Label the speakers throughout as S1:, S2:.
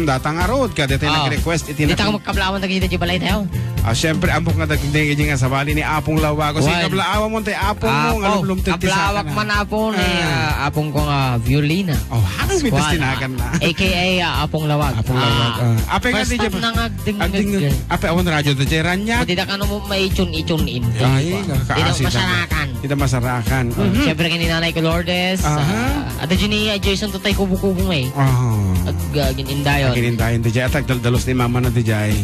S1: Datang arod ka, dito nag-request.
S2: Dito ka magkablawan na kita di balay tayo.
S1: Siyempre, ambok nga dagdag nga sa bali ni Apong Lawago. Sige, kablaawa mo tayo, Apong mo.
S2: Kablawak man Apong ni Apong ko nga Violina.
S1: Hanggang bitastinagan na.
S2: AKA Apong Lawag.
S1: Apong Lawag. Ape nga di
S2: First time nangagding.
S1: Ape, awan radyo na dyan ranya.
S2: Hindi na ka mo maichun-ichun-in.
S1: Ay, kakaasin.
S2: Hindi
S1: na masarakan.
S2: Siyempre kininanay ko Lourdes. At dyan ni Jason to tayo kubo-kubo nga ginindayon.
S1: Ginindayon di jay. At dalos ni mama na di jay.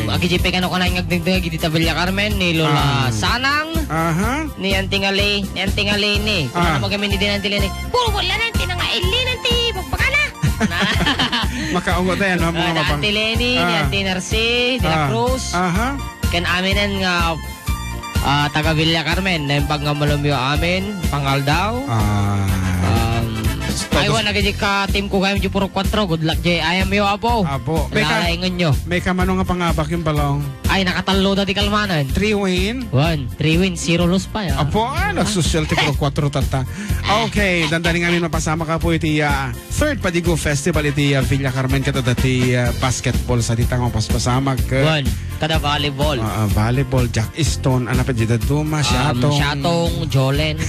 S2: Akijipe ka na ko na yung nagdagdag Gita Villa Carmen ni Lola Sanang ni Antingali ni kung ano magamin ni Dinantili ni puro wala nanti na nga ili nanti magpakala
S1: makaungo tayo no mga mapang
S2: Auntie Lenny ni Auntie Narci de la Cruz kan aminan nga taga Villa Carmen na yung pagmamalumyo amin pangal daw Aywan na kaya ka team ko kayo puro 4 good luck jay ayam yo apo lalaingan nyo
S1: may kamano nga pangabak yung balong
S2: ay nakatalo na di kalmanan
S1: 3 win
S2: 3 win 0 loss pa ya
S1: apo nagsusyal ti puro 4 tata okay dandaning amin mapasama ka po iti third Padigo Festival iti Villa Carmen kata dati basketball sa ditang paspasama
S2: kada volleyball
S1: volleyball Jack Stone ano pa dito Duma
S2: Shatong Jolen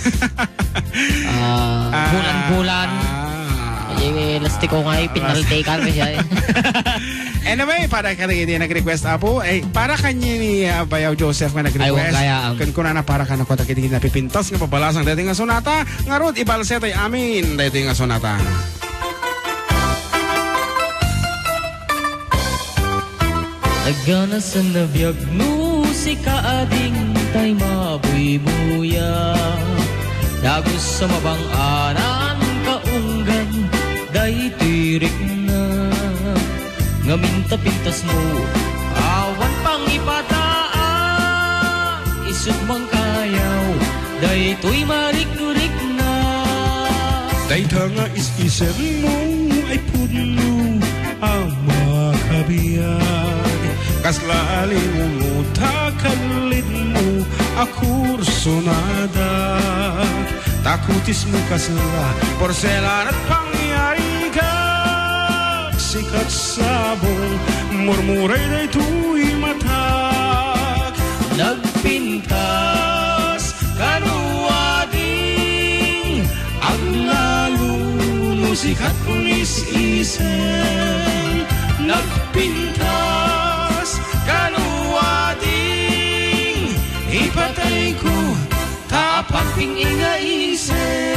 S2: bulan lastiko nga pinaltay ka siya
S1: anyway para ka rin nag-request apo para kanya ni Bayaw Joseph nga nag-request kung na para ka na kota kitigin na pipintas nga pabalasang dito nga sonata nga rod ibalset ay amin dito nga sonata
S2: Nagana sa nabiyag musika ading tay mabuy-buya Dagos sa mabang-anan kaunggan day tirik na ngaminta-pintas mo awan pang ipataan isut mang kayaw day tuy marik-rik na
S1: day tanga is-isen mo ay puno ang makabiyag kaslalin mo takalit mo akursunada takutis mo kasla porselan at pangyari ka sikat sabong murmuray na ito'y matak
S2: nagpintas kanuwading ang lalo musikat unis-isen nagpintas kanuwading ipatay ko tapat pingingaisen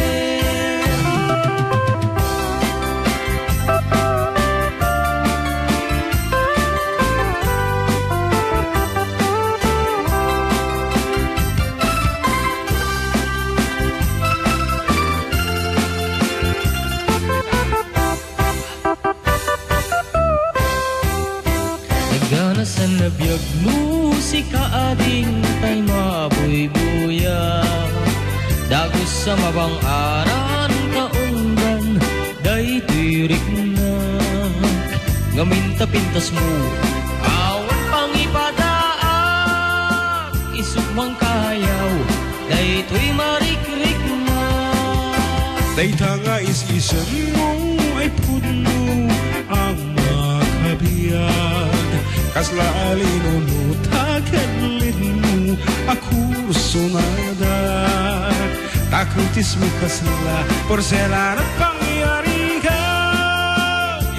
S2: Nagana sa nabiyag musika ading tay mabuy-buya Dagos sa mabang-aran kaunggan day tirik na ngaminta-pintas mo awan pang ipadaan isugmang kayaw day tuy marik-rik na
S1: day tanga is-isen mo ay puno ang makabiyag kaslalin mo tagalin mo akursunada takutis mo kasla porselan at pangyari ka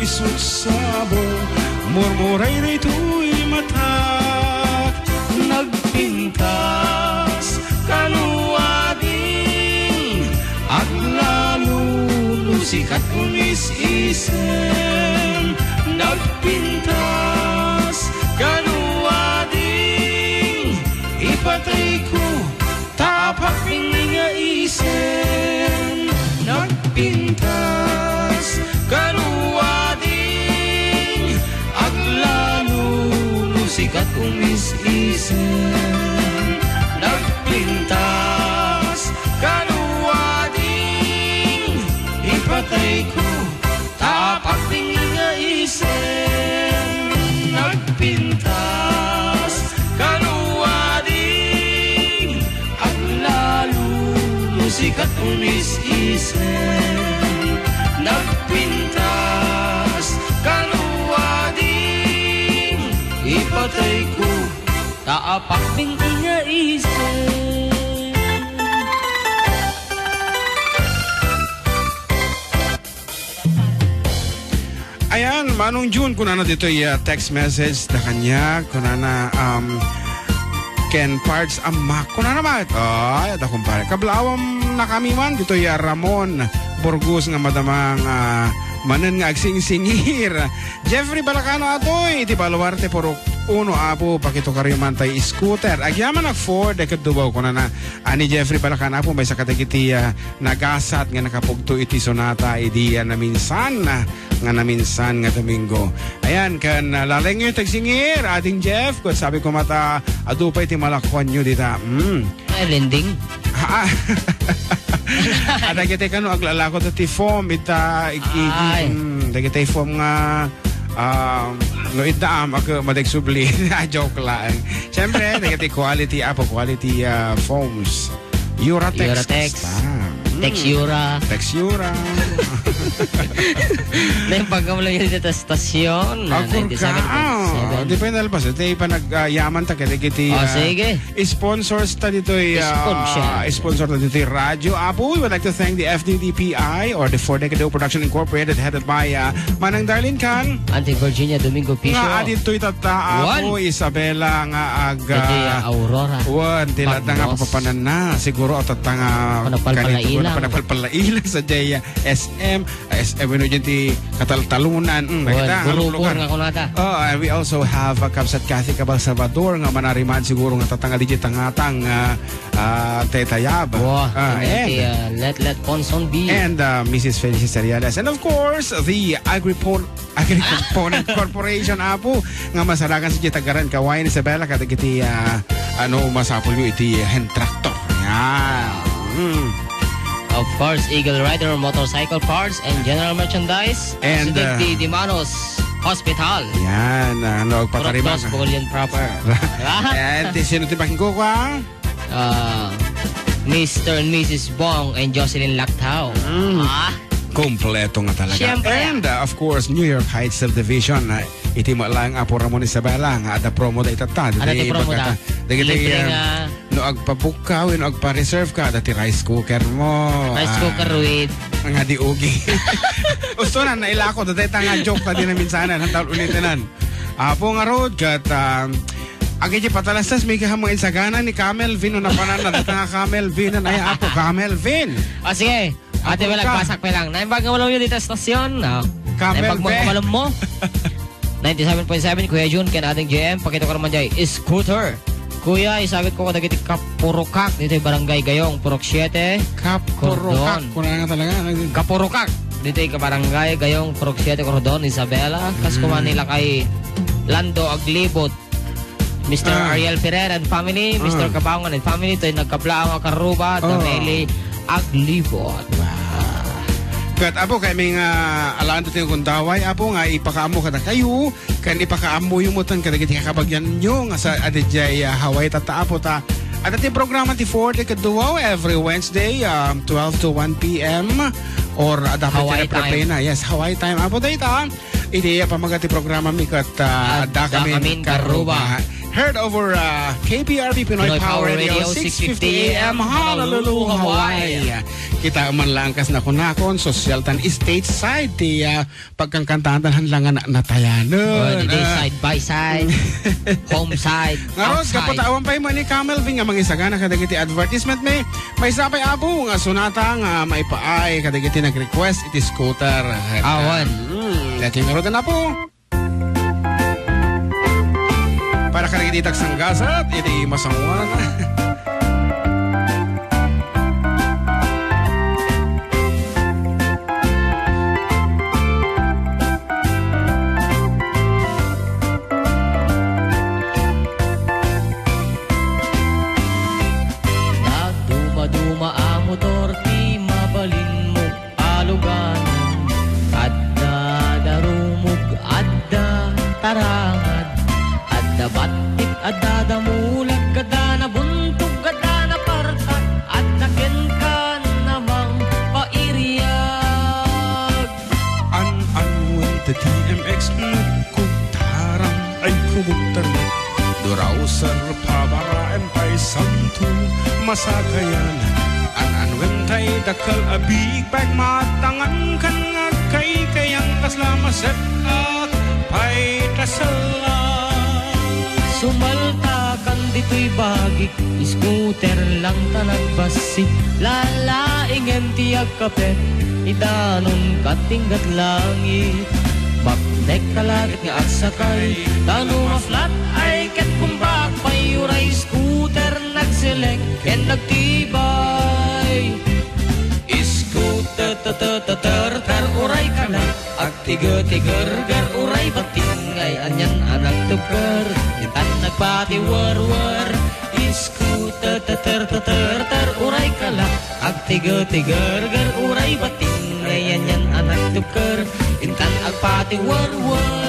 S1: isut sabong murmuray na ito'y matak nagpintas kanuwading at lalo lusikat unis-isen nagpintas kanuwading ipatay ko tapak pingingaisen nagpintas kanuwading aglalo lusikat umis-isen nagpintas kanuwading ipatay ko tapak pingingaisen nagpintas kanuwading aglalo musikat unis-isen nagpintas kanuwading
S2: patay ko, taapak bing ingaisip.
S1: Ayan, Manong June, kuna na dito yung text message na kanya, kuna na Ken Parts Amak, kuna na ba? Ay, ada kumpare. Kablawam na kami man, dito yung Ramon Burgos nga madamang manen nga agsing-singir. Jeffrey Balacano atoy, iti Baluarte Purok uno apo, pakito karyo man tayo scooter. Agyaman na Ford, ekadubaw ko na ani Jeffrey Balacano apo, may sakatagiti nagasat nga nakapugto iti sonata, idi na minsan nga Domingo. Ayan, kan laleng yung tagsingir, ating Jeff, kung sabi ko mata, adupay ti malakwan nyo dita.
S2: Ay, lending.
S1: Ada kita kan aglalako ti foam ita kita foam nga no itam ako madegsubli joke lang. Siyempre kita quality foams. Uratex.
S2: Texura. May pagkamulang yun dito stasyon.
S1: Depende alpas. Ito yung panagyaman ta kaya kiti
S2: sige.
S1: Sponsors ta dito sponsor ta dito yung radyo. Apo, we would like to thank the FDDPI or the Ford Decadeo Production Incorporated headed by Manang Darlene Can,
S2: Auntie Virginia Domingo Piso.
S1: Nga dito itata Apo, Isabela nga
S2: Aurora.
S1: Tilat na nga papapanan na. Siguro at nga panapalpalailang sa Jaya SM ano dyan ti kataltalunan
S2: gurupon nga kunata.
S1: And we also have Kapsat Kathy Cabal Salvador nga manariman siguro nga tatangal digit tangatang tetayab
S2: let Ponson be
S1: and Mrs. Felicia Seriales and of course the Agri-Component Corporation apo nga masarakan sa Jitagaran Kawain Isabela katagiti masapul yung iti hand tractor.
S2: Of course, Eagle Rider Motorcycle Parts and General Merchandise and the Manos Hospital.
S1: Yan, agpatariman.
S2: Purok Bolian proper.
S1: And sino tibaking ko ka?
S2: Mr. and Mrs. Bong and Jocelyn Lactao.
S1: Kompleto nga talaga.
S2: Siyempre.
S1: And of course, New York Heights Subdivision. Iti mo lang apo Ramon Isabela nga ada promo da itata.
S2: Ada ti promo da.
S1: No agpabook ka, no agpa-reserve ka, dati rice cooker mo.
S2: Rice cooker with
S1: nga di ugi. Gusto na nailako dati nga joke ta din na minsanan hantawd ulitinan. Apo nga road kat agi patalastas may kahamang insagana ni Camel Vin na panan na nga Camel Vin na ay apo Camel Vin.
S2: Sige. Ate wala pasak pa lang. Naimbag nga malong yun dito stasyon.
S1: Camel Vin.
S2: Naimbag mo. 97.7 Kuya June ken ating GM pakita ko naman jay scooter. Kuya isabit ko kadagiti Kapurokak dito yung barangay Gayong Purok 7
S1: Kapurokak kuna nga talaga
S2: Kapurokak dito yung barangay Gayong Purok 7 Cordon Isabela kas kuman nila kay Lando Aglibot Mr. Ariel Ferrer and family Mr. Kabangon and family ito yung nagkablaang akaruba Dameli Aglibot.
S1: Kat apo kay may alaan dito yung kundaway apo nga ipakaamo kada kayo kan ipakaamo yung mutan kada giti kakabagyan nyo nga sa adijay Hawaii tata apo ta at ati programa ti Ford ikaduwaw every Wednesday 12 to 1 p.m. or dapat
S2: Hawaii time.
S1: Yes, Hawaii time apo data iti pamagati programa mi kat Dakamin Karuba heard over KPRB Pinoy Power Radio 650 AM Honolulu, Hawaii. Kita man langkas na kunakon social tan state side ti pagkangkantahan hanlangan natayanon.
S2: Side by side, home side,
S1: ngaros kapot awan pa ni Camel Vin nga mangisagana kadagiti advertisement may sabay abo nga sunata nga maipaay kadagiti nag-request iti scooter.
S2: Awan.
S1: Letting ngarotan na po. Para karigititak sanggasat, iti masangwan.
S2: Duma ang motor, ti mabalin mo alugan. Adda darumog, adda tarangad. Adda batik, adda damulag, kada na buntog, kada na partak, adda kenkan namang pairiyag.
S1: An-an with the TMX, nagkuntarang ay kumugtar na Duraw serpabaraen pay santu masakayan anan wentay dakal abig bag matangan kan ngagkay kayang kaslamaset at pay tasala.
S2: Sumalta kan dito'y bagik, scooter lang tanagbasi, lalaingem tiyag kapet, itanong katinggat langit. Baknek kalagit nga agsakay, tanong flat ay ket kumbak, payuray scooter nagseleng, ken nagtibay. Scooter ter uray ka na, agtiga-tigar gar uray bating, ay anyan anak tugar, intan nagpati-war-war. Scooter ter uray ka na, agtiga-tigar gar uray bating, ay anyan anak tugar, intan agpati-war-war.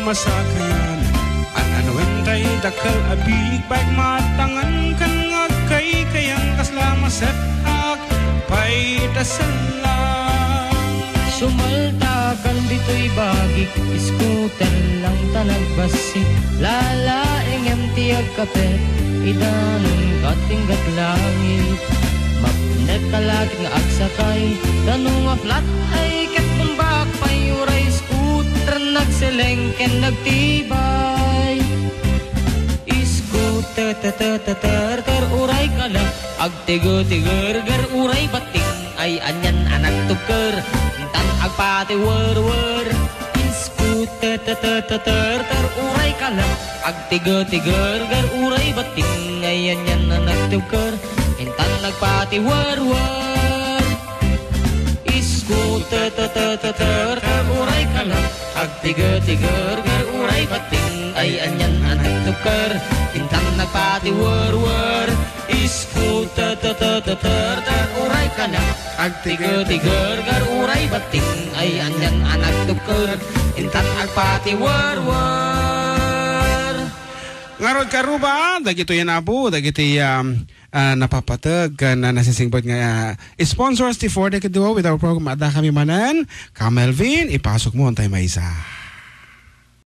S1: Masakayan anan wentay dakal abig bag matangan kan ngagkay kayang kaslamaset ak pay tasala.
S2: Sumalta kan dito'y bagik, scooter lang tanagbasi, lalaingem tiyag kapet, idanong katinggat langit. Magnet kalagit nga agsakay, tanong nga flat ay ket kumbak, payuray scooter nagseleng ken nagtibay. Scooter ter uray ka na, agtigo-tigar gar uray bating, ay anyan anak tuker, intan agpati war-war. Scooter ter uray ka na, agtigo-tigar gar uray bating, ay anyan anak tuker, intan nagpati war-war. Scooter ter uray ka na, agtiga-tigar gar uray bating, ay anyan anak tuker, intan nagpati war-war. Scooter ter uray ka na, agtiga-tigar gar uray bating, ay anyan anak tuker, intan agpati war-war.
S1: Ngarod karuba, dagito yan apo, dagito napapatag na nasisingbot nga sponsors ti for the kedua with our program ada kami manan, Kamelvin, ipasok mo antay maisa.